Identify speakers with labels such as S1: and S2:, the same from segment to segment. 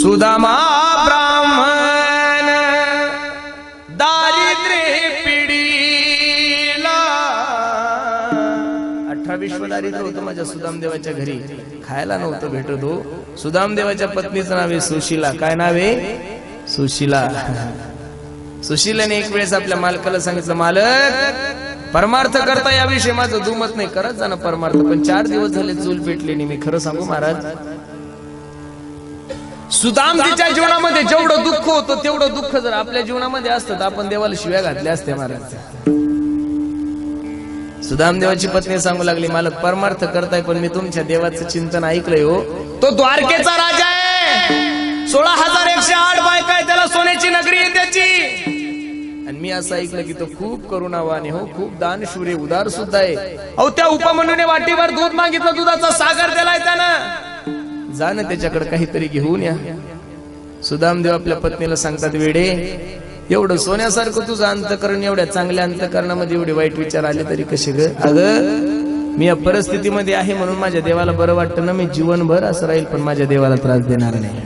S1: सुदामा ब्राह्मण दारिद्र्य पिढीला 18-20 दारिद्र्य होतं माझ्या सुदामदेवाच्या घरी, खायला नव्हतं भेटत हो. सुदामदेवाच्या पत्नीचं नाव आहे सुशीला. काय नाव आहे? सुशीला. सुशीलाने एक वेळेस आपल्या मालकाला सांगितलं, मालक परमार्थ करता याविषयी माझं दुमत नाही, करत जाणं परमार्थ, पण 4 दिवस झाले चूल पेटली नाही. मी खरं सांगू महाराज, सुदामजीच्या जीवनामध्ये जेवढं दुःख होतं तेवढं दुःख जर आपल्या जीवनामध्ये असतं तर आपण देवाला शिव्या घातल्या असत्या महाराज. सुदामदेवाची पत्नी सांगू लागली, मालक परमार्थ करताय पण मी तुमच्या देवाचं चिंतन ऐकलंय हो. तो द्वारकेचा राजा आहे, 16,108 बायका आहे, त्याला सोन्याची नगरी आहे त्याची. आणि मी असं ऐकलं की तो खूप करुणावान आहे हो, खूप दानशूर आहे, उदार सुद्धा आहे. अहो त्या उपमन्यूने वाटीवर दूध मागितलं, दुधाचा सागर दिलाय त्यानं, जा ना त्याच्याकडे काहीतरी घेऊन या. सुदामदेव आपल्या पत्नीला सांगतात, वेडे एवढं सोन्यासारखं तुझं अंतकरण, एवढ्या चांगल्या अंतकरणामध्ये एवढे वाईट विचार आले तरी कसे ग? अगं मी या परिस्थितीमध्ये आहे म्हणून माझ्या देवाला बरं वाटतं ना, मी जीवनभर असं राहील पण माझ्या देवाला त्रास देणार नाही.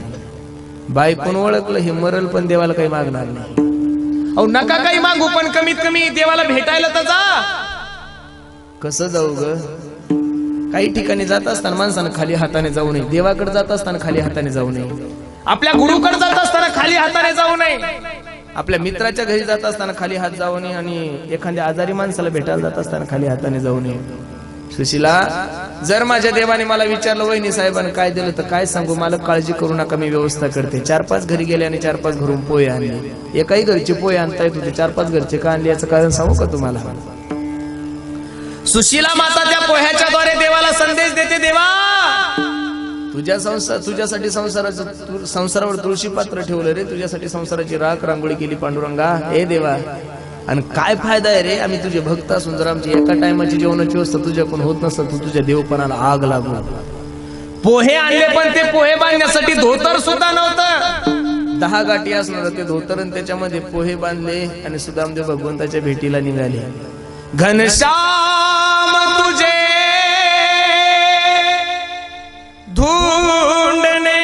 S1: बायकोन ओळखलं हे मरल पण देवाला काही मागणार नाही. अहो नका काही मागू पण कमीत कमी देवाला भेटायला तर जा. कसं जाऊ ग? काही ठिकाणी जात असताना माणसानं खाली हाताने जाऊ नये, देवाकडे जात असताना खाली हाताने जाऊ नये, आपल्या गुरुकडे जात असताना खाली हाताने जाऊ नये, आपल्या मित्राच्या घरी जात असताना खाली हात जाऊ नये, आणि एखाद्या आजारी माणसाला भेटायला जात असताना खाली हाताने जाऊ नये. सुशीला, जर माझ्या देवाने मला विचारलं वहिनी साहेबांनी काय दिलं तर काय सांगू, मला काळजी करू नका, मी व्यवस्था करते. 4-5 घरी गेले आणि 4-5 घरून पोहे आणले. एकाही घरचे पोहे आणता येत होते, 4-5 घरचे का आणले याचं कारण सांगू का तुम्हाला? सुशीला माता त्या पोह्याच्या द्वारे देवाला संदेश देते, देवा तुझ्यासाठी संसारावर तुळशी पात्र ठेवलं रे, तुझ्यासाठी संसाराची राख रांगोळी केली पांडुरंगा. ए देवा, आणि काय फायदा आहे रे, आम्ही तुझे भक्त असून जर आमची एका टायमाची जेवणाची व्यवस्था तुझ्याकडून होत नसतं, तू तुझ्या देवपणाला आग लागू. पोहे आणले पण ते पोहे बांधण्यासाठी धोतर सुद्धा नव्हतं. 10 गाठी असणार ते धोतर आणि त्याच्यामध्ये पोहे बांधले आणि सुदामदेव भगवंताच्या भेटीला निघाले. घनश्याम तुझे ढूंढने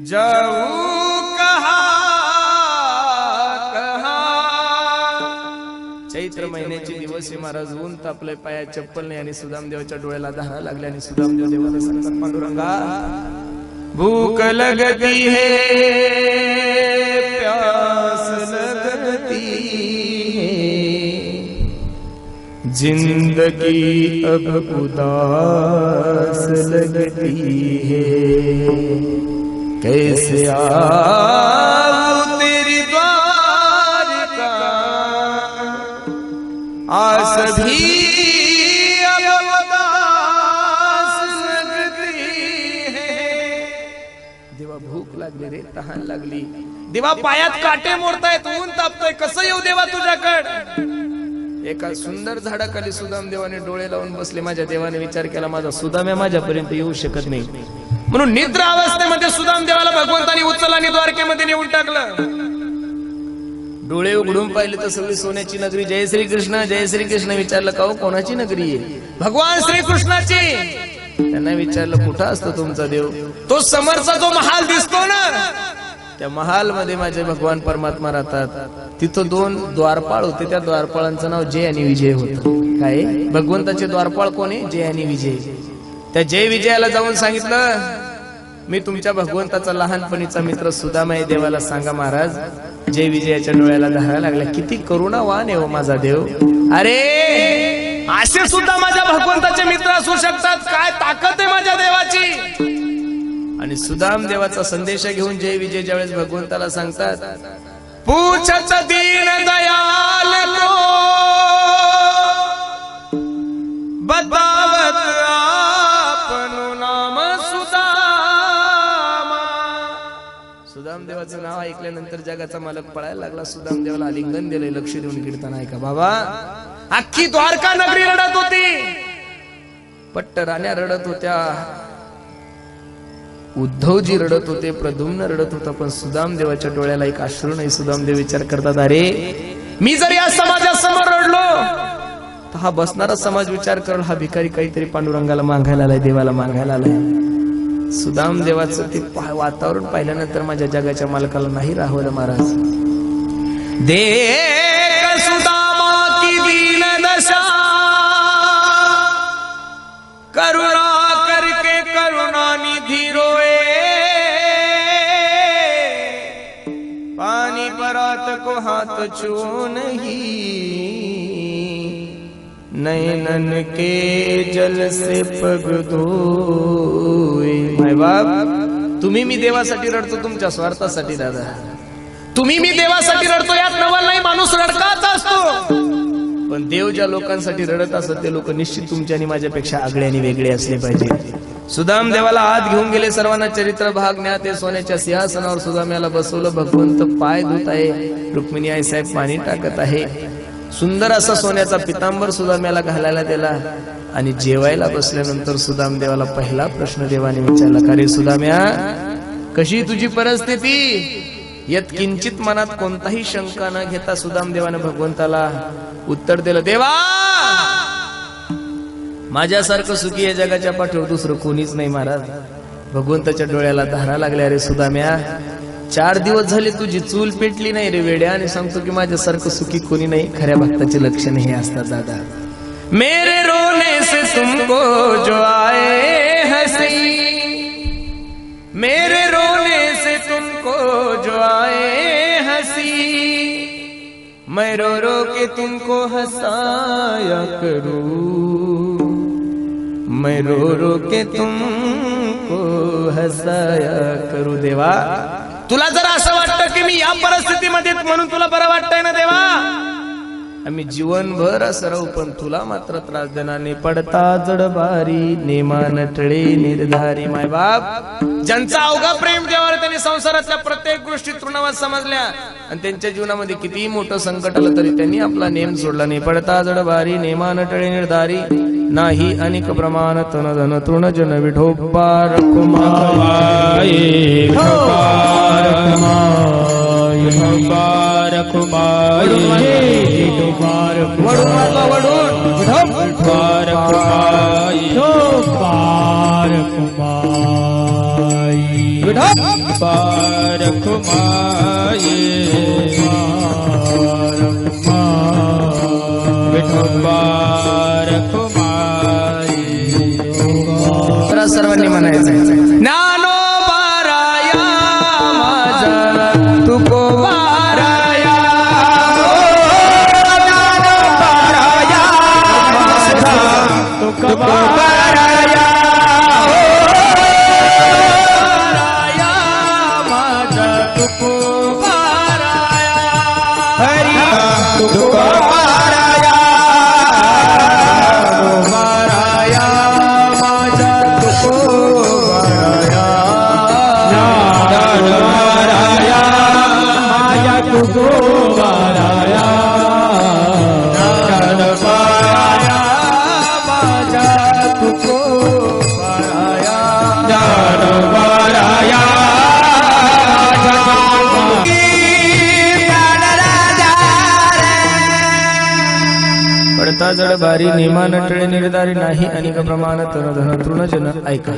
S1: जाऊ चैत्र महिन्याचे दिवस महाराज, ऊन तापलंय, पायात चप्पल नाही आणि सुदामदेवाच्या डोळ्याला धारा लागल्या आणि सुदामदेव देवाला सांगतात, पांडुरंगा भूक लगती है प्यास लगती है, जिंदगी अब उदास लगती है, कैसे आऊं तेरी द्वारका, आस भी अब उदास लगती है. देवा भूक लागली रे, तहान लागली. देवा पायात काटे मोडतायत, ऊन तापतोय, कसं येऊ देवा तुझ्याकडे? एका सुंदर झाडाखाली सुदामदेवाने डोळे लावून बसले. माझ्या देवाने विचार केला, माझा सुदाम्या माझ्यापर्यंत येऊ शकत नाही, म्हणून निद्रा अवस्थेमध्ये सुदामदेवाला भगवंतानी उचलला आणि द्वारकेमध्ये नेऊन टाकलं. डोळे उघडून पाहिले तर सगळी सोन्याची नगरी. जय श्री कृष्ण, जय श्री कृष्ण. विचारलं का कोणाची नगरी आहे? भगवान श्रीकृष्णाची. त्यांना विचारलं कुठं असतो तुमचा देव? तो समोरचा जो महाल दिसतो ना, त्या महाल मध्ये माझे भगवान परमात्मा राहतात. तिथं 2 द्वारपाळ होते, त्या द्वारपाळांचं नाव जय आणि विजय होतं. काय? भगवंताचे द्वारपाळ कोण आहे? जय आणि विजय. त्या जय विजयाला जाऊन सांगितलं, मी तुमच्या भगवंताचा लहानपणीचा मित्र सुदामा आहे, देवाला सांगा. महाराज जय विजयाच्या डोळ्याला धारा लागल्या. किती करुणावान आहे हो माझा देव. अरे असे सुद्धा माझ्या भगवंताचे मित्र असू शकतात, काय ताकद आहे माझ्या देवाची. आणि सुदाम देवाचा संदेश घेऊन जय विजय ज्यावेळेस भगवंताला सांगतात, पूछत दीन दयाल को बतावत आपनु नाम सुदामा. सुदाम देवाचं नाव ऐकल्यानंतर जगाचा मालक पळायला लागला. सुदाम देवाला आलिंगन दिले. लक्ष देऊन कीर्तन ऐका बाबा. अख्खी द्वारका नगरी रडत होती, पट्ट राण्या रडत होत्या, उद्धवजी रडत होते, प्रद्युम्न रडत होता, पण सुदाम देवाच्या डोळ्याला एक अश्रू नाही. सुदाम देव विचार करतात, अरे मी जर या समाजासमोर रडलो तर हा बसणारा समाज विचार करेल, हा भिकारी काहीतरी पांडुरंगाला मागायला आलाय, देवाला मागायला आलाय. सुदाम देवाचं ते वातावरण पाहिल्यानंतर माझ्या जगाच्या मालकाला नाही राहवलं महाराज. देख सुदामा की दीन दशा, करुणा करके करुणा निधि रोए, पानी परात को हाथ छू नहीं, नैनन के जल से पग धोए. माय बाप, तुम्ही मी देवासाठी रडतो, तुमच्या स्वार्थासाठी दादा. तुम्ही मी देवासाठी रडतो, यात नवल नाही, माणूस रडकाच असतो. पण देव ज्या लोकांसाठी रडत असत ते लोक निश्चित तुमच्या आणि माझ्यापेक्षा आगळे आणि वेगळे असले पाहिजे. सुदाम देवाला आत घेऊन गेले, सर्वांना चरित्र भाग ज्ञात आहे. सोन्याच्या सिंहासनावर सुदाम्याला बसवलं. भगवंत पाय धुत आहे, रुक्मिणी आई साहेब पाणी टाकत आहे. सुंदर असा सोन्याचा पितांबर सुदाम्याला घालायला दिला. आणि जेवायला बसल्यानंतर सुदाम देवाला पहिला प्रश्न देवाने विचारला, का रे सुदाम्या, कशी तुझी परिस्थिती? यत किंचित मनात कोणताही शंका न घेता सुदाम देवाने भगवंताला उत्तर दिलं, देवा, माझ्यासारखं सुखी या जगाच्या पाठीवर दुसरं कोणीच नाही महाराज. भगवंताच्या डोळ्याला धारा लागल्या, रे सुदाम्या, 4 दिवस झाले तुझी चूल पेटली नाही रे वेड्या, आणि सांगतो की माझ्यासारखं सुखी कोणी नाही. खऱ्या भक्ताचे लक्षण हे असतात दादा. मेरे रोने से तुमको जो आए हंसी, मेरे रोने से तुमको जो आए हंसी, मैं रो रो के तुमको हंसाया करूं, मैं रो रो के तुमको हंसाया करूं. देवा, तुला जर असं वाटतं की मी या परिस्थितीमध्ये म्हणून तुला बरं वाटतंय ना देवा, आम्ही जीवनभर असं राहू, पण तुला मात्र त्रास देणार नाही. पडता जडबारी नेमान टळे निर्धारी. माय बाप, ज्यांचा अवघा प्रेम देवावर, त्यांनी संसारातल्या प्रत्येक गोष्टी तृणवत समजल्या आणि त्यांच्या जीवनामध्ये कितीही मोठं संकट आलं तरी त्यांनी आपला नेम सोडला नाही. पडता जडबारी नेमान टळे निर्धारी, नाही अनेक प्रमाण तन धन तृण जन विठोबा रखुमाई, सर्वांनी म्हणायचं, नानो बाराया माझा तुको बाराया, नानो बाराया माझा तुको बाराया, बाराया माझा तुको बाराया, हरी तुको बाराया, बाराया माझा पडता जडबारी नेमान टळे निर्धारी, नाही अनेक प्रमाण तन धन तृण जन. ऐका,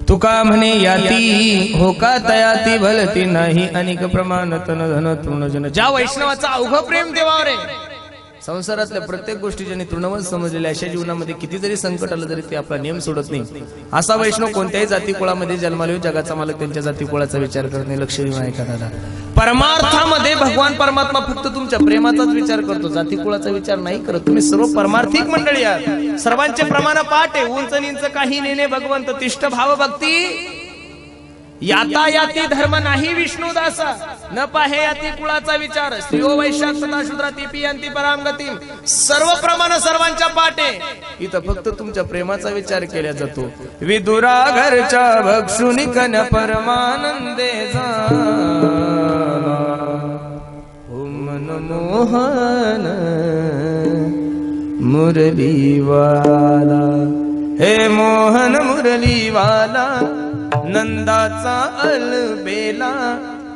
S1: तुका म्हणे याती हो का तयाती भलती, नाही अनेक प्रमाण तन धन तृण जन. ज्या वैष्णवाचा अवघ प्रेम देवावर आहे, संसारातल्या प्रत्येक गोष्टी ज्यांनी तृणवत समजलेल्या, अशा जीवनामध्ये किती जरी संकट आलं तरी ते आपला नियम सोडत नाही. असा वैष्णव कोणत्याही जाती कुळामध्ये जन्माला येऊ, जगाचा मालक त्यांच्या जाती कुळाचा विचार करत नाही. लक्ष देऊन ऐका दादा, परमार्थामध्ये भगवान परमात्मा फक्त तुमच्या प्रेमाचाच विचार करतो, जाती कुळाचा विचार नाही करत. तुम्ही सर्व परमार्थिक मंडळी आहात, सर्वांचे प्रमाण पाठ आहे. उंच नींच काही नेणे भगवंत, तिष्ठ भाव भक्ती, याता याती धर्म नाही विष्णुदासा, न पाहे याती कुळाचा विचार, स्त्रियो वैश्यात सदा शूद्राती पियांती परामगती. सर्व प्रमाण सर्वांच्या पाटे, इथं फक्त तुमच्या प्रेमाचा विचार केला जातो. विदुरा घरच्या भक्षुनी कन्या परमानंदे झाला, मन मोहन मुरलीवाला, हे मोहन मुरलीवाला, नंदाचा अलबेला,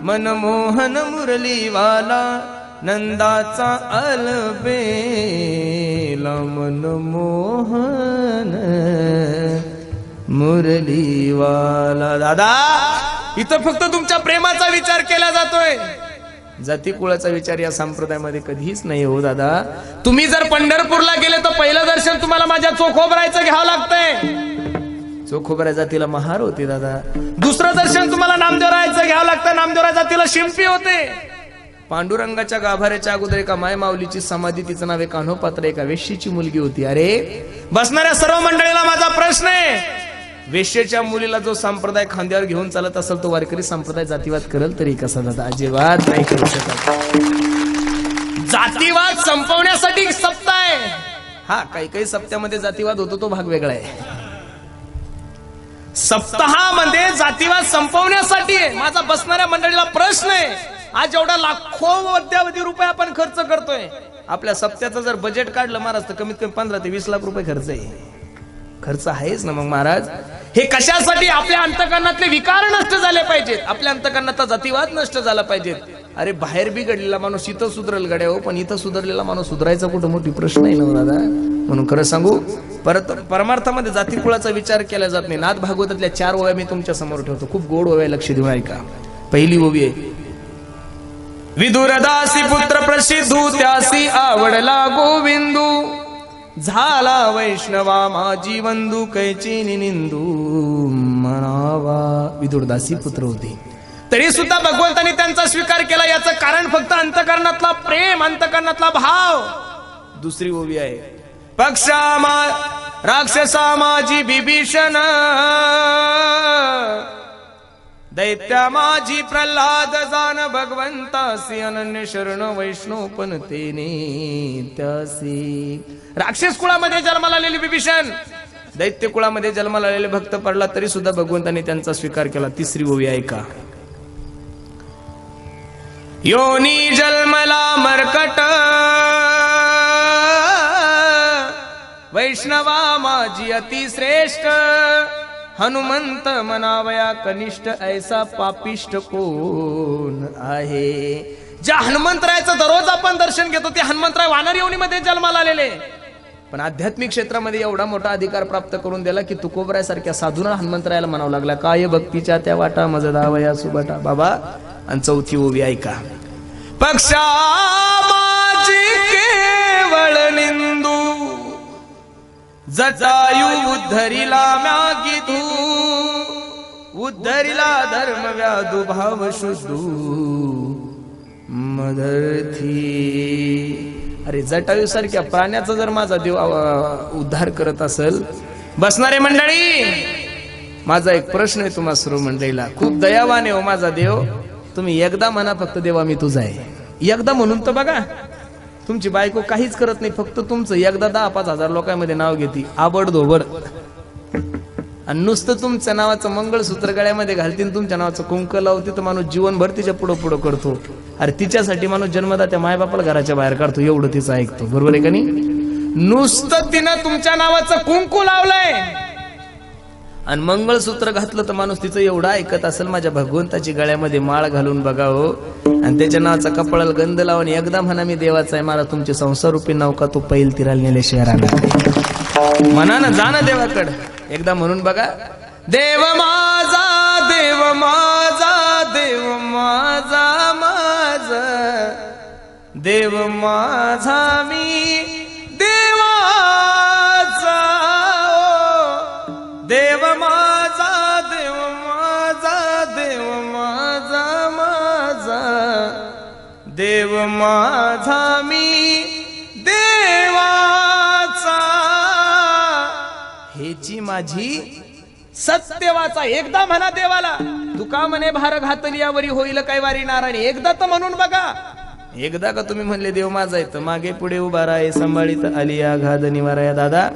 S1: मनमोहन मुरलीवाला, नंदाचा अलबेला, मनमोहन मुरलीवाला. दादा इथं फक्त तुमच्या प्रेमाचा विचार केला जातोय, जाती कुळाचा विचार या संप्रदायामध्ये कधीच नाही हो दादा. तुम्ही जर पंढरपूरला गेले तर पहिलं दर्शन तुम्हाला माझ्या चोखोबरायचं घ्यावं लागतंय. चोखोबराय जातीला महार होते दादा. दुसरं दर्शन तुम्हाला नामदेवरायचं घ्यावं लागतं, नामदेवराय जातीला शिंपी होते. पांडुरंगाच्या गाभाऱ्याच्या अगोदर एका माय माऊलीची समाधी, तिचं नाव आहे कान्होपात्र, एका वेश्येची मुलगी होती. अरे बसणाऱ्या सर्व मंडळीला माझा प्रश्न आहे, वेश्येच्या मुलीला जो संप्रदाय खांद्यावर घेऊन चालत असेल तो वारकरी संप्रदाय जातीवाद करेल तरी कसा दादा? अजिबात नाही करू शकत. जातीवाद संपवण्यासाठी सप्ताह आहे. हा काही काही सप्त्यामध्ये जातीवाद होतो तो भाग वेगळा आहे. सप्ताहामध्ये जातीवाद संपवण्यासाठी आहे. माझा बसणाऱ्या मंडळीला प्रश्न आहे, आज एवढा लाखो अब्जावधी रुपये आपण खर्च करतोय, आपल्या सप्त्याचं जर बजेट काढलं महाराज तर कमीत कमी 15 ते 20 लाख रुपये खर्च आहे. खर्च आहेच ना मग महाराज. हे कशासाठी? आपल्या अंतकरणातले विकार नष्ट झाले पाहिजेत, आपल्या अंतकरणाचा जातीवाद नष्ट झाला पाहिजेत. अरे बाहेर बिघडलेला माणूस इथं सुधरेल गड्या हो, पण इथं सुधरलेला माणूस सुधरायचा कुठं मोठी प्रश्न आहे ना दादा. म्हणून खरं सांगू, परत परमार्थामध्ये जातीकुळाचा विचार केला जात नाही. नाथ भागवतातल्या 4 ओव्या मी तुमच्या समोर ठेवतो, खूप गोड ओव्या, लक्ष देऊन ऐका. पहिली ओवी आहे, विदुरदासी पुत्र प्रसिद्धू त्यासी आवडला गोविंदू, झाला वैष्णवा माझी बंधू कैची निंदू म्हणावा. विदुरदासी पुत्र होते तरी सुद्धा भगवंतांनी त्यांचा स्वीकार केला. याचं कारण फक्त अंतकरणातला प्रेम, अंतकरणातला भाव. दुसरी ओवी आहे, पक्षामा राक्षसा माझी बिभीषण, दैत्या माझी प्रल्हाद जान भगवंतासी, अनन्य शरण वैष्णव पण तेने त्यासी. राक्षस कुळामध्ये जन्माला आलेले बिभीषण, दैत्य कुळामध्ये जन्माला आलेले भक्त पडला तरी सुद्धा भगवंतांनी त्यांचा स्वीकार केला. तिसरी ओवी ऐका, योनी जन्मला मरकट, वैष्णवा माझी अतिश्रेष्ठ, हनुमंत मनावया कनिष्ठ, ऐसा पापिष्ट कोण आहे. ज्या हनुमंतरायाचं दररोज आपण दर्शन घेतो ते हनुमंतराय वानर योनीमध्ये जन्माला आलेले, पण आध्यात्मिक क्षेत्रामध्ये एवढा मोठा अधिकार प्राप्त करून दिला की तुकोबरायासारख्या साधूंना हनुमंतरायाला म्हणावं लागला, काय भक्तीच्या त्या वाटा मज दावया सुबटा बाबा. आणि चौथी ओवी ऐका, पक्षा माझी केवळ निंदू, जटायू उद्धरिला म्यागिधू, उद्धरिला धर्म व्याधू भाव शुद्धू मदर्थी. अरे जटायू सारख्या प्राण्याचा जर माझा देव उद्धार करत असेल. बसणारे मंडळी, माझा एक प्रश्न आहे तुम्हा सर्व मंडळीला, खूप दयावान आहे हो माझा देव. तुम्ही एकदा म्हणा फक्त देवा मी तुझा आहे, एकदा म्हणून तर बघा. तुमची बायको काहीच करत नाही, फक्त तुमचं एकदा 10-5 हजार लोकांमध्ये नाव घेते आबडधोबड, आणि नुसतं तुमच्या नावाचं मंगळसूत्र गळ्यामध्ये घालतील, तुमच्या नावाचं कुंक लावते, तर माणूस जीवनभर तिच्या पुढं पुढं करतो. अरे तिच्यासाठी माणूस जन्मदात्या मायबापाला घराच्या बाहेर काढतो, एवढं तिचं ऐकतो. बरोबर आहे का नाही? नुसतं तिनं तुमच्या नावाचं कुंकू लावलंय आणि मंगळसूत्र घातलं तर माणूस तिचं एवढं ऐकत असेल, माझ्या भगवंताची गळ्यामध्ये माळ घालून बघावं आणि त्याच्या नावाचा कपाळाला गंध लावून एकदा म्हणा मी देवाचा आहे, मला तुमचे संसार रूपी नौका तो पैल तिराला नेल्याशिवाय राहणार. म्हणा ना, जा ना देवाकडे एकदा म्हणून बघा, देव माझा देव माझा देव माझा माझा देव माझा मी देवाचा, देव माझा देव माझा देव माझा माझा देव माझा मी देवाचा, हेची माझी सत्यवाचा. एकदा म्हणा देवाला, तुका म्हणे भार घातली यावरी होईल काय वारी नारायण. एकदा तर म्हणून बघा. एकदा का तुम्ही म्हणले देव माझा आहे तर मागे पुढे उभा राहा, सांभाळीत आली या घाद निवारा. दादा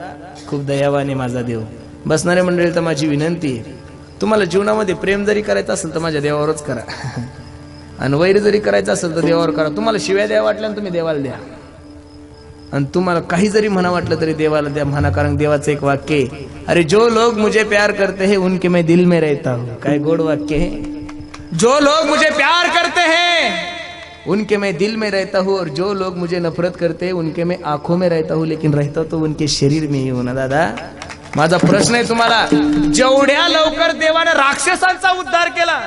S1: खूप दयावाने माझा देव. बसणारे मंडळी तर माझी विनंती आहे, तुम्हाला जीवनामध्ये प्रेम जरी करायचं असेल तर माझ्या देवावरच करा, आणि वैर जरी करायचं असेल तर देवावर करा. तुम्हाला शिव्या द्या वाटल्या तुम्ही देवाला द्या, आणि तुम्हाला काही जरी म्हणा वाटलं तरी देवाला द्या म्हणा. कारण देवाचं एक वाक्य आहे, अरे जो लोग मुझे प्यार करते हैं उनके मैं दिल में रहता हूँ. काय गोड वाक्य है. जो लोग मुझे प्यार करते हैं उनके मैं दिल में रहता हूँ, और जो लोग मुझे नफरत करते हैं उनके मैं आंखों में रहता हूँ, लेकिन रहता तो उनके शरीर में ही हूँ ना दादा. माझा प्रश्न आहे तुम्हाला, जेवढ्या लवकर देवाने राक्षसांचा उद्धार केला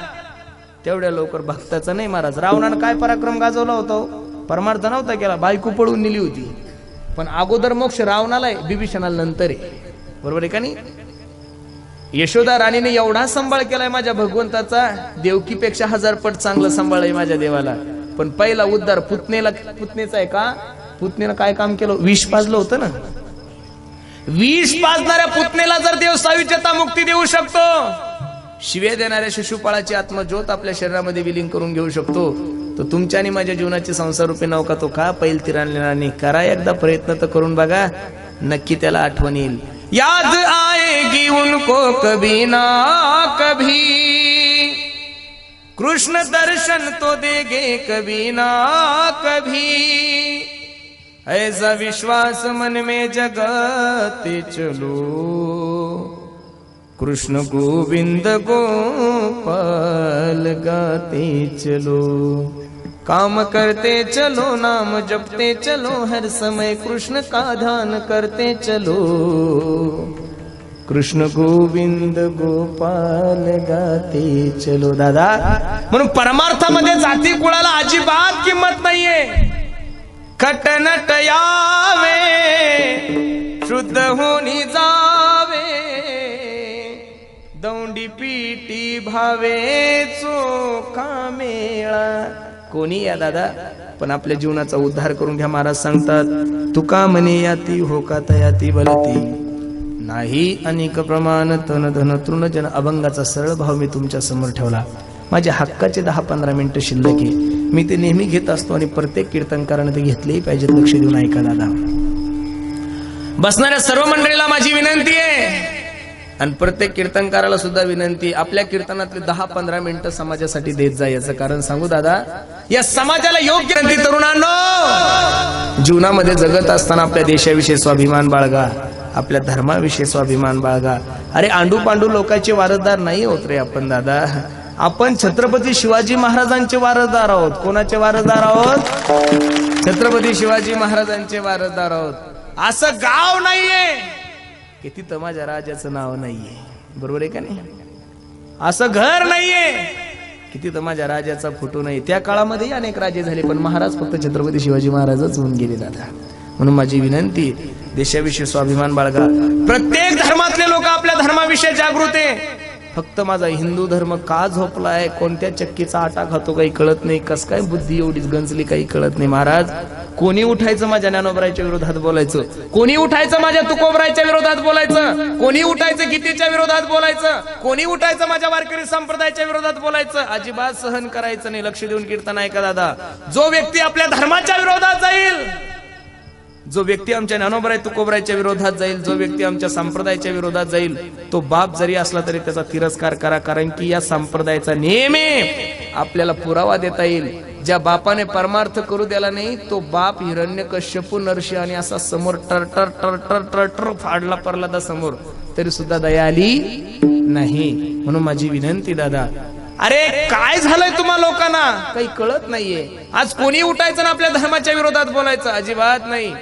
S1: तेवढ्या लवकर भक्ताचा नाही महाराज. रावणानं काय पराक्रम गाजवला होता? परमार्थ नव्हता केला, बायको पळून नेली होती. पण अगोदर मोक्ष रावणाला आहे, बिभीषणाला नंतर आहे. बरोबर आहे का नाही? यशोदा राणीने एवढा सांभाळ केलाय माझ्या भगवंताचा, देवकीपेक्षा 1000 पट चांगलं सांभाळ आहे माझ्या देवाला. पण पहिला उद्धार पुतनेचा आहे का? पुतनेनं काय काम केलं? विष पाजलं होतं ना. विष पाजणाऱ्या पुतनेला जर देव सायुज्यता मुक्ती देऊ शकतो, शिवे देणाऱ्या शिशुपाळाची आत्मज्योत आपल्या शरीरामध्ये विलीन करून घेऊ शकतो, तर तुमच्या आणि माझ्या जीवनाची संसार रूपी नौका तो का पैल तिराणलेला नाही? करा एकदा प्रयत्न तर करून बघा, नक्की त्याला आठवण येईल. याद आएगी उनको कभी ना कभी, कृष्ण दर्शन तो देंगे कभी ना कभी, ऐसा विश्वास मन में जगाते चलो, कृष्ण गोविंद गोपाल गाते चलो, काम करते चलो, नाम जपते चलो, हर समय कृष्ण का ध्यान करते चलो, कृष्ण गोविंद गोपाल गाते चलो. दादा, म्हणून परमार्थामध्ये जाती कुळाला अजिबात किंमत नाहीये. खटनट यावे, शुद्ध होनी जावे, दौंडी पीटी भावे, चोखा मेळा. कोणी या दादा, पण आपल्या जीवनाचा उद्धार करून घ्या. महाराज सांगतात, तुका म्हणे याती हो का तयाती बलती नाही, अनेक प्रमाण तन धन तृणजन. अभंगाचा सरळ भाव मी तुमच्या समोर ठेवला. माझ्या हक्काचे 10-15 मिनिटं शिल्लक आहे, मी ते नेहमी घेत असतो आणि प्रत्येक कीर्तनकाराने ते घेतलेही पाहिजेत. लक्ष देऊन ऐका दादा. बसणाऱ्या सर्व मंडळीला माझी विनंती आहे आणि प्रत्येक कीर्तनकाराला सुद्धा विनंती, आपल्या कीर्तनातले 10-15 मिनिटं समाजासाठी देत जा. याचं कारण सांगू दादा, या समाजाला योग्य विनंती. तरुणांनो, जीवनामध्ये जगत असताना आपल्या देशाविषयी स्वाभिमान बाळगा, आपल्या धर्माविषयी स्वाभिमान बाळगा. अरे आंडू पांडू लोकांचे वारसदार नाही होत रे आपण दादा. आपण छत्रपती शिवाजी महाराजांचे वारसदार आहोत. कोणाचे वारसदार आहोत? छत्रपती शिवाजी महाराजांचे वारसदार आहोत. असं गाव नाहीये की तिथं माझ्या राजाचं नाव नाहीये. बरोबर आहे का नाही? असं घर नाहीये की तिथं माझ्या राजाचा फोटो नाही. त्या काळामध्ये अनेक राजे झाले, पण महाराज फक्त छत्रपती शिवाजी महाराजच होऊन गेले दादा. म्हणून माझी विनंती, देशाविषयी स्वाभिमान बाळगा. प्रत्येक धर्मातले लोक आपल्या धर्माविषयी जागृत आहे. फक्त माझा हिंदू धर्म का झोपलाय, कोणत्या चक्कीचा आटा खातो काही कळत नाही, कस काय बुद्धी एवढीच गंजली काही कळत नाही. महाराज, कोणी उठायचं माझ्या ज्ञानोबरायच्या विरोधात बोलायचं, कोणी उठायचं माझ्या तुकोबरायच्या विरोधात बोलायचं, कोणी उठायचं गीतेच्या विरोधात बोलायचं, कोणी उठायचं माझ्या वारकरी संप्रदायाच्या विरोधात बोलायचं. अजिबात सहन करायचं नाही. लक्ष देऊन कीर्तन ऐका दादा. जो व्यक्ती आपल्या धर्माच्या विरोधात जाईल, जो व्यक्ती आमच्या ज्ञानोबराय तुकोबरायच्या विरोधात जाईल, जो व्यक्ती आमच्या संप्रदायाच्या विरोधात जाईल, तो बाप जरी असला तरी त्याचा तिरस्कार करा. कारण की या संप्रदायाचा नेम आहे, आपल्याला पुरावा देता येईल. ज्या बापाने परमार्थ करू द्याला नाही, तो बाप हिरण्यकश्यपू नरसिंह आणि असा समोर टर टर टर टर टर टर फाडला परला समोर, तरी सुद्धा दया आली नाही. म्हणून माझी विनंती दादा, अरे काय झालंय तुम्हा लोकांना काही कळत नाहीये. आज कोणी उठायचं ना आपल्या धर्माच्या विरोधात बोलायचं? अजिबात नाही.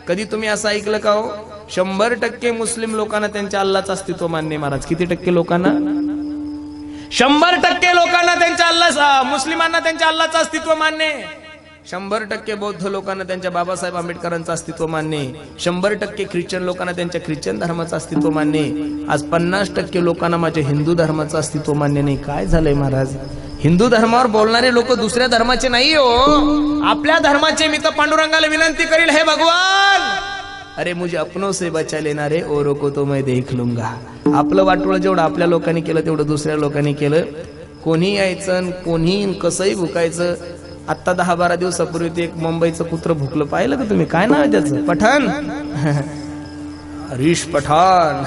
S1: कधी तुम्ही असं ऐकलं का हो? 100% मुस्लिम लोकांना त्यांच्या अल्लाचं अस्तित्व मान्य. महाराज, किती टक्के लोकांना? 100% लोकांना त्यांच्या अल्लाह, मुस्लिमांना त्यांच्या अल्लाचं अस्तित्व मान्य. 100% बौद्ध लोकांना त्यांच्या बाबासाहेब आंबेडकरांचं अस्तित्व मान्य. 100% ख्रिश्चन लोकांना त्यांच्या ख्रिश्चन धर्माचं अस्तित्व मान्य. आज 50% लोकांना माझ्या हिंदू धर्माचं अस्तित्व मान्य नाही. काय झालंय महाराज? हिंदू धर्मावर बोलणारे लोक दुसऱ्या धर्माचे नाही हो, आपल्या धर्माचे. मी तर पांडुरंगाला विनंती करील, हे भगवान, अरे मुझे अपनों से बचा लेना रे, औरों को तो मैं देख लूंगा. आपलं वाटोळं जेवढं आपल्या लोकांनी केलं तेवढं दुसऱ्या लोकांनी केलं. कोणी यायचं, कोणी कसंही भुकायचं. आता 10-12 दिवसापूर्वी ते एक मुंबईचं कुत्र भुकलं, पाहिलं का तुम्ही? काय नाव आहे त्याचं? पठाण, हरीश पठाण.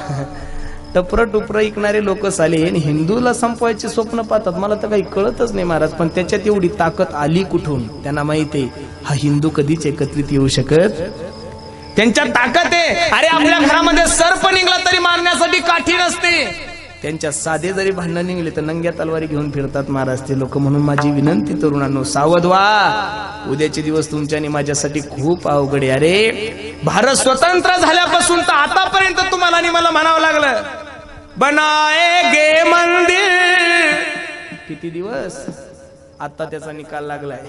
S1: टपर टुपर ऐकणारे लोक साले हिंदूला संपवायचे स्वप्न पाहतात. मला तर काही कळतच नाही महाराज. पण त्याच्यात एवढी ताकद आली कुठून? त्यांना माहिती आहे हा हिंदू कधीच एकत्रित येऊ शकत. त्यांच्या ताकद आहे. अरे आपल्या घरामध्ये सर्प निघला तरी मारण्यासाठी काठी नसते. त्यांच्या साधे जरी भांडण निघले तर नंग्या तलवारी घेऊन फिरतात महाराज ते लोक. म्हणून माझी विनंती तरुणांनो, सावध व्हा. उद्याचे दिवस तुमच्या आणि माझ्यासाठी खूप अवघड आहे. अरे भारत स्वतंत्र झाल्यापासून तर आतापर्यंत तुम्हाला आणि मला म्हणावं लागलं, बनाएगे मंदिर. किती दिवस, आता त्याचा निकाल लागलाय.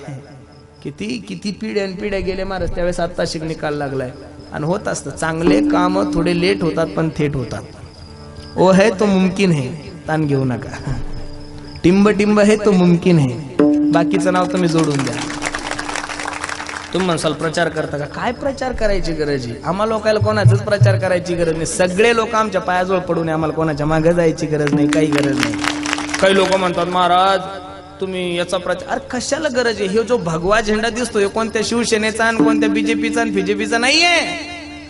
S1: किती पिढ्या गेले महाराज, त्यावेळेस आता शिक निकाल लागलाय. आणि होत असतं, चांगले काम थोडे लेट होतात पण थेट होतात. ओ है तो मुमकिन है, ताण घेऊ नका. टिंब है तो मुमकिन है, बाकीचं नाव तुम्ही जोडून द्या. तुम्ही म्हणसाल प्रचार करता का? काय प्रचार करायची गरज आहे? आम्हाला लोकांना कोणाचाच प्रचार करायची गरज नाही. सगळे लोक आमच्या पायाजवळ पडून, आम्हाला कोणाच्या मागे जायची गरज नाही, काही गरज नाही. काही लोक म्हणतात महाराज तुम्ही याचा प्रचार, अरे कशाला गरज आहे? हे जो भगवा झेंडा दिसतोय कोणत्या शिवसेनेचा आणि कोणत्या बीजेपीचा आणि बीजेपीचा नाहीये.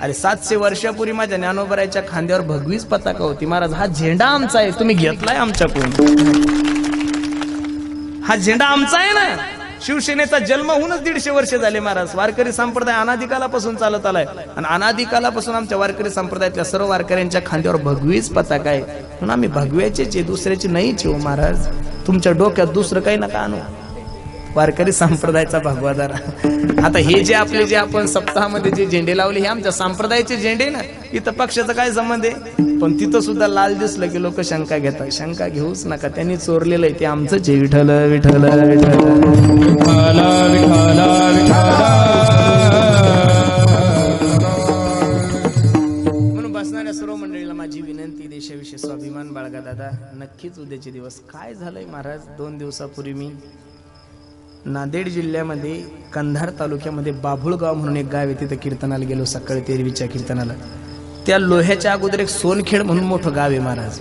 S1: अरे 700 वर्षापूर्वी माझ्या ज्ञानोबराच्या खांद्यावर भगवीच पताका होती महाराज. हा झेंडा आमचा आहे, तुम्ही घेतलाय आमच्याकडून. हा झेंडा आमचा आहे ना. शिवसेनेचा जन्म होऊनच 150 वर्ष झाले महाराज. वारकरी संप्रदाय अनादिकालापासून चालत आलाय आणि अनादिकालापासून आमच्या वारकरी संप्रदायातल्या सर्व वारकऱ्यांच्या खांद्यावर भगवीच पताका आहे. म्हणून आम्ही भगव्याचेच आहे, दुसऱ्याची नाहीच हो महाराज. तुमच्या डोक्यात दुसरं काही नका आणू. वारकरी संप्रदायाचा भगवादार. आता हे जे आपले जे आपण सप्ताहामध्ये जे झेंडे लावले हे आमच्या संप्रदायाचे झेंडे ना. इथं पक्षाचा काय संबंध आहे? पण तिथं सुद्धा लाल दिसलं की लोक शंका घेतात. शंका घेऊच नका, त्यांनी चोरलेलं आहे ते आमचंच आहे. विठ्ठल विठ्ठल म्हणून बसणाऱ्या सर्व मंडळीला माझी विनंती, देशाविषयी स्वाभिमान बाळगा दादा. नक्कीच उद्याचे दिवस. काय झालंय महाराज, 2 दिवसापूर्वी मी नांदेड जिल्ह्यामध्ये कंधार तालुक्यामध्ये बाभुळगाव म्हणून एक गाव आहे, तिथे कीर्तनाला गेलो सकाळी 13वीच्या कीर्तनाला. त्या लोह्याच्या अगोदर एक सोनखेड म्हणून मोठं गाव आहे महाराज.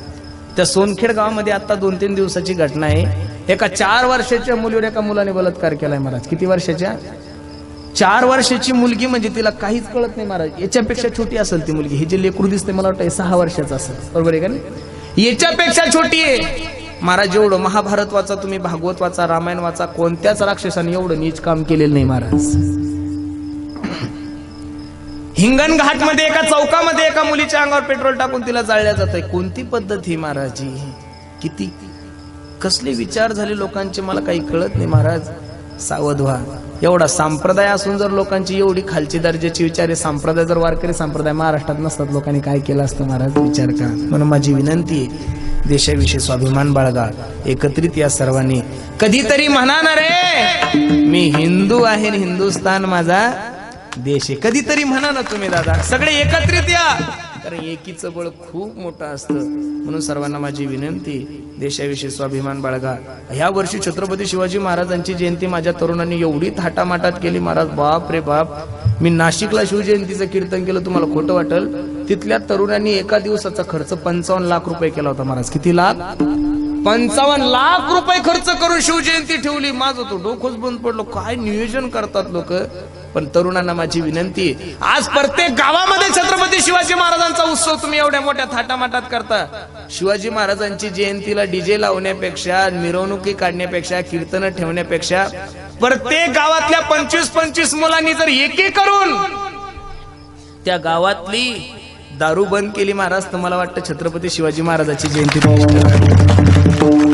S1: त्या सोनखेड गावामध्ये आता 2-3 दिवसाची घटना आहे. एका 4 वर्षाच्या मुलीवर एका मुलाने बलात्कार केलाय महाराज. किती वर्षाच्या? 4 वर्षाची मुलगी, म्हणजे तिला काहीच कळत नाही महाराज. याच्यापेक्षा छोटी असेल ती मुलगी. हे जे लेकरू दिसते मला वाटतं 6 वर्षाचं असेल, बरोबर आहे का नाही? याच्यापेक्षा छोटी आहे महाराज. एवढं महाभारत वाचा तुम्ही, भागवत वाचा, रामायण वाचा, कोणत्याच राक्षसाने एवढं नीच काम केलेलं नाही महाराज. हिंगणघाट मध्ये एका चौकामध्ये एका मुलीच्या अंगावर पेट्रोल टाकून तिला जाळल्या जात आहे. कोणती पद्धत ही महाराज? किती कसले विचार झाले लोकांचे मला काही कळत नाही महाराज. सावध व्हा. एवढा संप्रदाय असून जर लोकांची एवढी खालची दर्जाची विचार आहे, संप्रदाय जर वारकरी संप्रदाय महाराष्ट्रात नसतात, लोकांनी काय केलं असतं महाराज? विचार करा. म्हणून माझी विनंती आहे, देशाविषयी स्वाभिमान बाळगा. एकत्रित या सर्वांनी. कधीतरी म्हणा ना रे मी हिंदू आहे, हिंदुस्तान माझा देश आहे. कधीतरी म्हणा ना तुम्ही दादा. सगळे एकत्रित या, कारण एकीचं बळ खूप मोठं असतं. म्हणून सर्वांना माझी विनंती, देशाविषयी स्वाभिमान बाळगा. ह्या वर्षी छत्रपती शिवाजी महाराजांची जयंती माझ्या तरुणांनी एवढी थाटामाटात केली महाराज, बाप रे बाप. मी नाशिकला शिवजयंतीचं कीर्तन केलं, तुम्हाला खोटं वाटेल. तिथल्या तरुणांनी एका दिवसाचा खर्च 55 लाख रुपये केला होता महाराज. किती लाख? 55 लाख रुपये खर्च करून शिवजयंती ठेवली. माझं तो डोकंच बंद पडलो. काय नियोजन करतात लोक. पण तरुणांना माझी विनंती, आज प्रत्येक गावामध्ये छत्रपती शिवाजी महाराजांचा उत्सव तुम्ही एवढ्या मोठ्या थाटामाटात करता. शिवाजी महाराजांची जयंतीला डीजे लावण्यापेक्षा, मिरवणुकी काढण्यापेक्षा, कीर्तन ठेवण्यापेक्षा प्रत्येक गावातल्या 25-25 मुलांनी जर एकी करून त्या गावातली दारू बंद केली महाराज, तर मला वाटतं छत्रपती शिवाजी महाराजांची जयंती.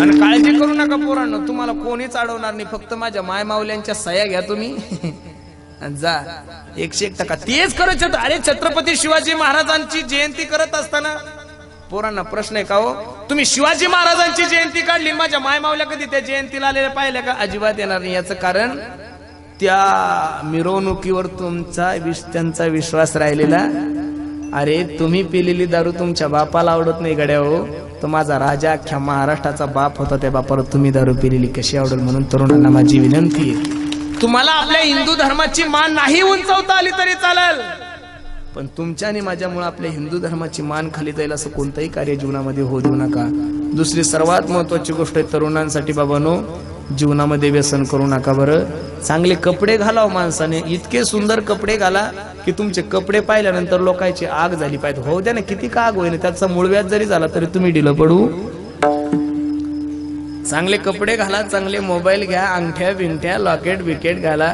S1: आणि काळजी करू नका पोरांनो, तुम्हाला कोणीच अडवणार नाही. फक्त माझ्या माय माऊल्यांच्या सह्या घ्या तुम्ही जा. 101%. तेच करत. अरे छत्रपती शिवाजी महाराजांची जयंती करत असताना पोरांना प्रश्न आहे का हो, तुम्ही शिवाजी महाराजांची जयंती काढली, माझ्या माय माऊल्या कधी त्या जयंतीला आलेल्या पाहिल्या का? अजिबात येणार नाही. याचं कारण त्या मिरवणुकीवर त्यांचा विश्वास राहिलेला. अरे तुम्ही पिलेली दारू तुमच्या बापाला आवडत नाही गड्या हो. तो माझा राजा अख्ख्या महाराष्ट्राचा बाप होता, त्या बापाला तुम्ही दारू पिलेली कशी आवडेल? म्हणून तरुणांना माझी विनंती आहे, तुम्हाला आपल्या हिंदू धर्माची मान नाही उंचावता आली तरी चालेल, पण तुमच्या आणि माझ्यामुळे आपल्या हिंदू धर्माची मान खाली जाईल असं कोणतंही कार्य जीवनामध्ये होऊ देऊ नका. दुसरी सर्वात महत्वाची गोष्ट आहे तरुणांसाठी, बाबांनो, जीवनामध्ये व्यसन करू नका. बरं, चांगले कपडे घाला माणसाने. इतके सुंदर कपडे घाला की तुमचे कपडे पाहिल्यानंतर लोकांची आग झाली पाहिजे. हो द्या ना, किती का आग होईल, त्याचा मूळव्याज जरी झाला तरी तुम्ही ढिलं पडू. चांगले कपडे घाला, चांगले मोबाईल घ्या, अंगठ्या बिंगठ्या, लॉकेट बिकेट घाला.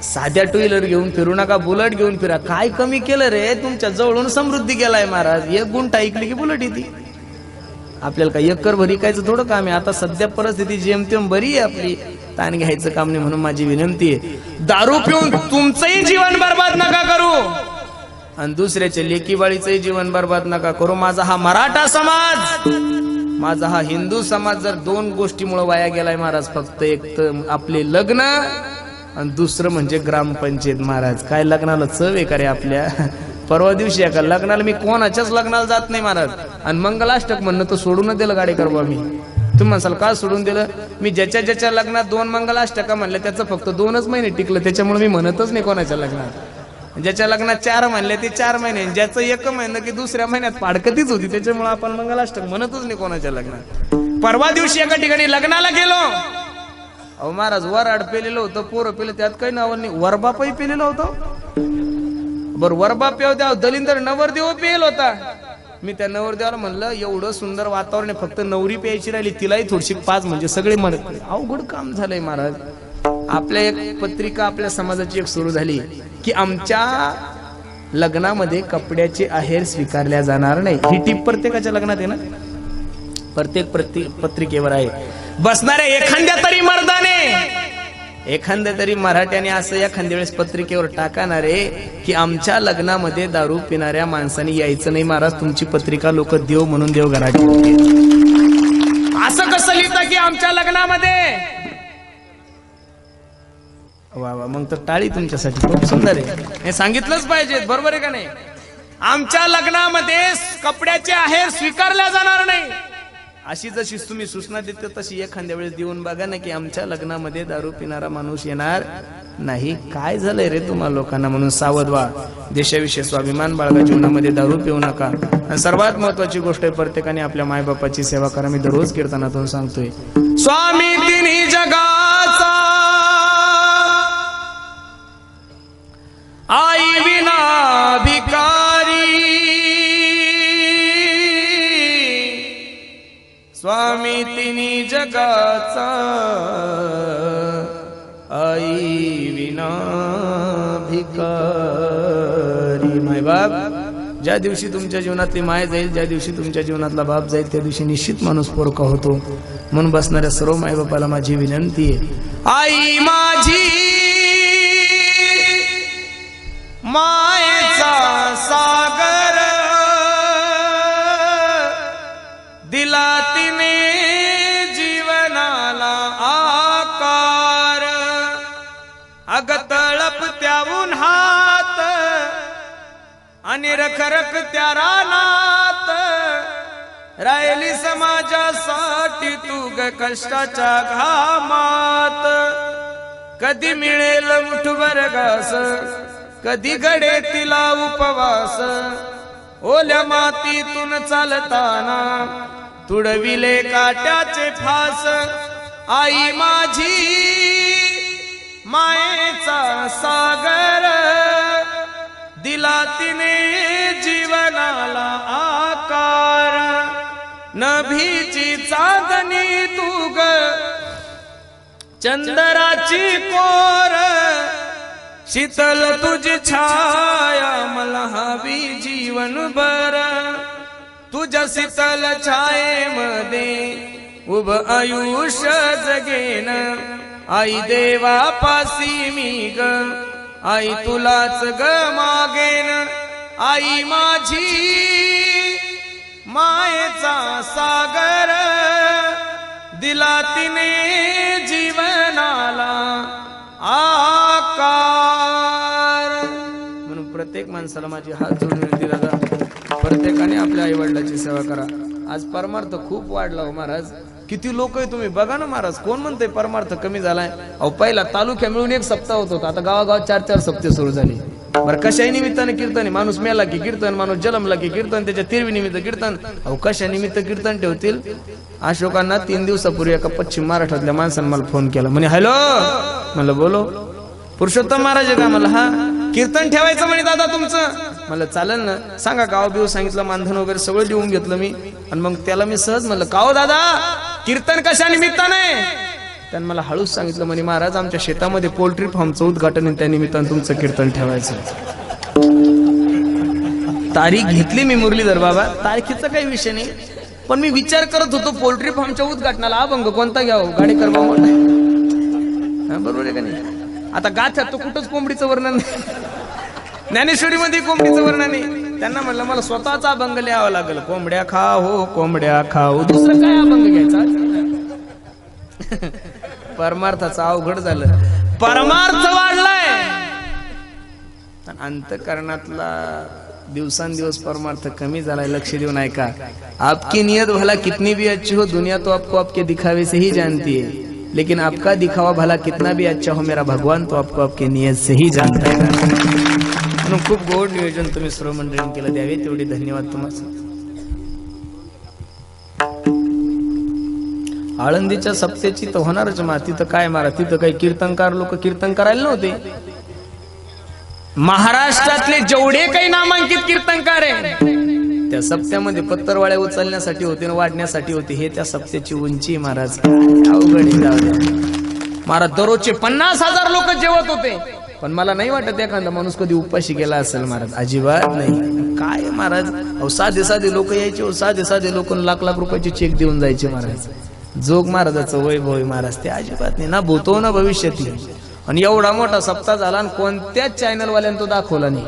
S1: साध्या टू व्हीलर घेऊन फिरू नका, बुलेट घेऊन फिरा. काय कमी केलं रे? तुमच्या जवळून समृद्धी गेलाय महाराज. एक गुंठा ऐकली की बुलेट येते. आपल्याला काही एकर भरी कायचं थोडं काम आहे. आता सध्या परिस्थिती जेमतेम बरी आहे आपली, ताण घ्यायचं काम नाही. म्हणून माझी विनंती आहे, दारू पिऊन तुमचंही जीवन बर्बाद नका करू आणि दुसऱ्याच्या लेकी बाळीचंही जीवन बर्बाद नका करू. माझा हा मराठा समाज, माझा हा हिंदू समाज जर दोन गोष्टीमुळे वाया गेलाय महाराज, फक्त एक तर आपले लग्न आणि दुसरं म्हणजे ग्रामपंचायत. महाराज काय लग्नाला चव आहे का रे आपल्या. परवा दिवशी एका लग्नाला, मी कोणाच्याच लग्नाला जात नाही महाराज, आणि मंगलाष्टक म्हणणं तर सोडून दिलं गाडी करवा. मी तुम्ही म्हणसाल का सोडून दिलं, मी ज्याच्या लग्नात 2 मंगलाष्टका म्हणलं त्याचं फक्त 2च महिने टिकलं, त्याच्यामुळे मी म्हणतच नाही कोणाच्या लग्नात. ज्याच्या लग्नात 4 म्हणले ते 4 महिने, ज्याचं 1 महिना की दुसऱ्या महिन्यात पाडकतीच होती, त्याच्यामुळे आपण मंगलाष्टक म्हणतच नाही कोणाच्या लग्नात. परवा दिवशी एका ठिकाणी लग्नाला गेलो, अहो महाराज वराड पेलेलं होतं, पोरं पेलं, त्यात काही नाव नाही, वरबापही पेलेलं होतं. बरं वरबाप पेव दलिंदर नवरदेव पेल होता. मी त्या नवरदेवाला म्हणलं एवढं सुंदर वातावरण आहे, फक्त नवरी प्यायची राहिली, तिलाही थोडीशी 5 म्हणजे सगळे म्हणत. अवघड काम झालंय महाराज. आपल्या एक पत्रिका आपल्या समाजाची एक सुरू झाली की आमच्या लग्नामध्ये कपड्याचे आहेर स्वीकारल्या जाणार नाही. ही टीप प्रत्येकाच्या लग्नात आहे ना, प्रत्येक पत्रिकेवर आहे. बसणाऱ्या एखाद्या तरी मर्दाने, एखाद्या तरी मराठ्याने असं एखाद्या वेळेस पत्रिकेवर टाकणार आहे की आमच्या लग्नामध्ये दारू पिणाऱ्या माणसांनी यायचं नाही. महाराज तुमची पत्रिका लोक देव म्हणून देव घरात ठेवते. असं कसं लिहितं की आमच्या लग्नामध्ये, वा वा, मग तर टाळी तुमच्यासाठी, खूप सुंदर आहे. हे सांगितलंच पाहिजे, बरोबर आहे का नाही. आमच्या लग्नामध्ये कपड्याचे आहेर स्वीकारल्या जाणार नाही, अशी जशी तुम्ही सूचना देते तशी एखाद्या वेळेस देऊन बघा ना की आमच्या लग्नामध्ये दारू पिणारा माणूस येणार नाही. काय झालंय रे तुम्हा लोकांना. म्हणून सावध व्हा, देशाविषयी स्वाभिमान बाळगा, जीवनामध्ये दारू पिऊ नका. आणि सर्वात महत्वाची गोष्ट आहे, प्रत्येकाने आपल्या मायबापाची सेवा करा. मी दररोज कीर्तनातून सांगतोय, स्वामी तिन्ही जगाचा आई विना भिकारी, स्वामी तिन्ही जगाचा आई विना भिकारी. मायबाप, ज्या दिवशी तुमच्या जीवनातली माय जाईल, ज्या दिवशी तुमच्या जीवनातला बाप जाईल, त्या दिवशी निश्चित माणूस पोरका होतो. म्हणून बसणाऱ्या सर्व मायबापाला माझी विनंती आहे, आई माझी मायेचा सागर दिला तिने जीवनाला आकार, अग तळपत्या उन्हात आणि रखरख त्या रानात राहिली समाजासाठी तू ग कष्टाच्या घामात. कधी मिळेल मुठभर घास, कधी घडे तिला उपवास, ओल्या मातीतून चालताना तुडविले काट्याचे फास. आई माझी मायेचा सागर दिला तिने जीवनाला आकार, नभीची चांदणी तू ग चंद्राची कोर, शीतल तुझी छाया मला हवी जीवनभर. तुझ्या शीतल छायेमध्ये उभ आयुष्य जगेन, आई देवापासी मी ग, आई तुलाच ग मागेन. आई माझी मायेचा सागर दिला तिने जीवनाला आकार. म्हणून प्रत्येक माणसाला माझी हात जोडून विनंती, दादा प्रत्येकाने आपल्या आई वडिलाची सेवा करा. आज परमार्थ खूप वाढला हो महाराज. किती लोक आहे तुम्ही बघा ना महाराज. कोण म्हणतंय परमार्थ कमी झालाय. अहो पहिला तालुक्या मिळून 1 सप्ताह होत होता, आता गावागावात 4-4 सप्ते सुरू झाली. बरं कशाही निमित्ताने कीर्तन, माणूस मेला की कीर्तन, माणूस जन्मला की कीर्तन, त्याच्या तिरवी निमित्त कीर्तन. अहो कशा निमित्त कीर्तन ठेवतील. अशोकांना 3 दिवसापूर्वी एका पश्चिम महाराष्ट्रातल्या माणसाने मला फोन केला, म्हणे हॅलो. म्हणलं बोलो. पुरुषोत्तम महाराज आहे का? मला हा. कीर्तन ठेवायचं म्हणे दादा तुमचं. मला चालेल ना, सांगा. गाव बिव सांगितलं, मानधन वगैरे सगळं लिहून घेतलं मी. आणि मग त्याला मी सहज म्हणलं, काहो दादा कीर्तन कशा निमित्ताने? त्यानं मला हळूच सांगितलं, म्हणे महाराज आमच्या शेतामध्ये पोल्ट्री फार्मचं उद्घाटन आहे, त्या निमित्तानं तुमचं कीर्तन ठेवायचं. तारीख घेतली मी मुरलीधर बाबा, तारखेचा काही विषय नाही. पण मी विचार करत होतो पोल्ट्री फार्मच्या उद्घाटनाला अभंग कोणता घ्यावं, गाडेकर बाबा बरोबर आहे का नाही? आता गाथ्यात तो कुठंच कोंबडीचं वर्णन नाही, ज्ञानेश्वरीमध्ये कोंबडीचं वर्णन नाही. त्यांना म्हणलं मला स्वतःचा अभंग लिहावा लागेल, कोंबड्या खाओ कोंबड्या खाओ, दुसरं काय अभंग घ्यायचा? परमार्थाचं अवघड झालं, परमार्थ वाढलाय, अंतःकरणातला दिवसांदिवस परमार्थ कमी झालाय. लक्ष देऊन ऐका. आपकी नियत भला कितनी भी अच्छी हो, दुनिया तो आपको आपके दिखावे से ही जानती है, लेकिन आपका दिखावा भला कितना भी अच्छा हो, मेरा भगवान तो आपको आपके नियत से ही जानता है. म्हणून खूप गोड नियोजन तुम्ही सर्व मंडळींनी केलं, द्यावे तेवढे धन्यवाद तुम्हाला. आळंदीच्या सप्त्याची तर होणारच मा, तिथं काय मारा, तिथं काही कीर्तनकार लोक कीर्तन करायला नव्हते. महाराष्ट्रातले जेवढे काही नामांकित कीर्तनकार आहे त्या सप्त्यामध्ये पत्तरवाळ्या उचलण्यासाठी होते, वाढण्यासाठी होते. हे त्या सप्त्याची उंची महाराज अवघड महाराज. दररोजचे 50,000 लोक जेवत होते, पण मला नाही वाटत एखादा माणूस कधी उपाशी गेला असेल महाराज, अजिबात नाही. काय महाराज, साधे साधे लोक यायचे, साधे साधे लोक लाख लाख रुपयाचे चेक देऊन जायचे महाराज. जोग महाराजाचं वैभव महाराज ते अजिबात नाही, ना भूतो ना भविष्यात. आणि एवढा मोठा सप्ताह झाला आणि कोणत्याच चॅनल वाल्याने तो दाखवला नाही.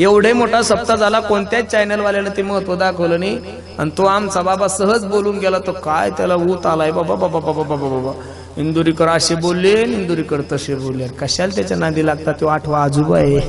S1: एवढे मोठा सप्ताह झाला, कोणत्याच चॅनल वाल्याने ते महत्व दाखवलं नाही. आणि तो आमचा बाबा सहज बोलून गेला, तो काय त्याला ऊत आलाय बाबा बाबा बाबा बाबा बाबा. इंदुरीकर असे बोलले, इंदुरीकर तसे बोलले, कशाला त्याच्या नादी लागतात, तो 8वा आजोबा आहे.